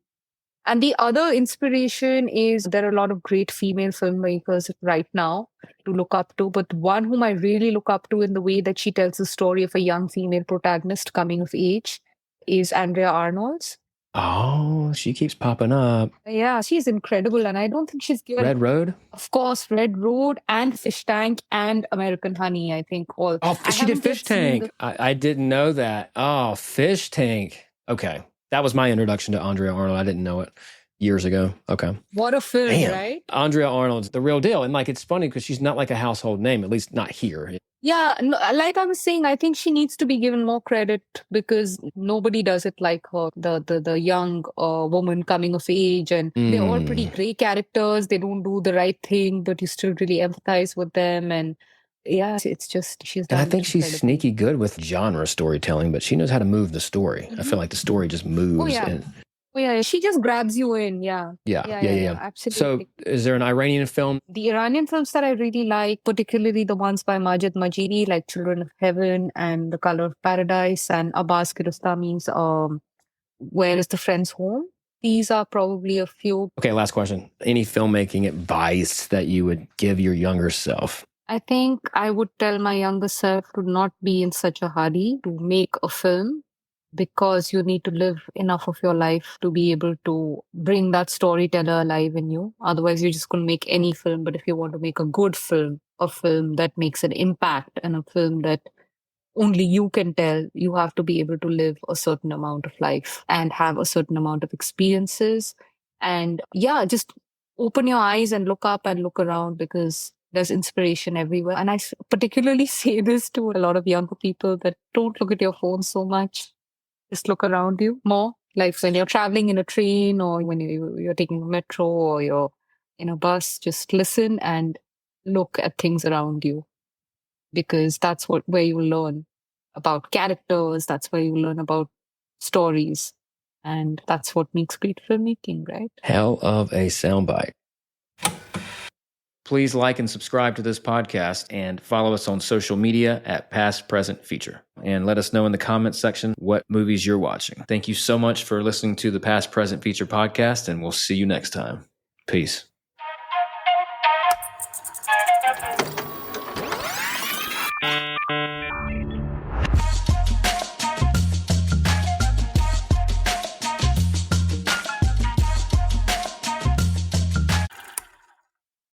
And the other inspiration is there are a lot of great female filmmakers right now to look up to. But one whom I really look up to in the way that she tells the story of a young female protagonist coming of age is Andrea Arnold. Oh, she keeps popping up. Yeah, she's incredible. And I don't think she's given... Red Road? Of course, Red Road and Fish Tank and American Honey, I think. All. Oh, she did Fish Tank. I didn't know that. Oh, Fish Tank. Okay. That was my introduction to Andrea Arnold. I didn't know it years ago. Okay. What a film, right? Andrea Arnold's the real deal. And like, it's funny because she's not like a household name, at least not here. Yeah, no, like I was saying, I think she needs to be given more credit because nobody does it like her. The young woman coming of age, and they're all pretty great characters. They don't do the right thing, but you still really empathize with them. And yeah, it's just she's done. And I think she's sneaky good with genre storytelling, but she knows how to move the story. I feel like the story just moves. Oh, yeah. Yeah, she just grabs you in. Yeah, absolutely. So is there an Iranian film? The Iranian films that I really like, particularly the ones by Majid Majidi, like Children of Heaven and The Color of Paradise, and Abbas Kiarostami's Where is the Friend's Home? These are probably a few. Okay, last question. Any filmmaking advice that you would give your younger self? I think I would tell my younger self to not be in such a hurry to make a film, because you need to live enough of your life to be able to bring that storyteller alive in you. Otherwise, you're just going to make any film. But if you want to make a good film, a film that makes an impact, and a film that only you can tell, you have to be able to live a certain amount of life and have a certain amount of experiences. And yeah, just open your eyes and look up and look around, because there's inspiration everywhere. And I particularly say this to a lot of younger people, that don't look at your phone so much. Just look around you more. Like when you're traveling in a train, or when you're taking a metro, or you're in a bus, just listen and look at things around you, because that's where you learn about characters. That's where you learn about stories, and that's what makes great filmmaking, right? Hell of a soundbite. Please like and subscribe to this podcast, and follow us on social media at Past Present Feature. And let us know in the comments section what movies you're watching. Thank you so much for listening to the Past Present Feature podcast, and we'll see you next time. Peace.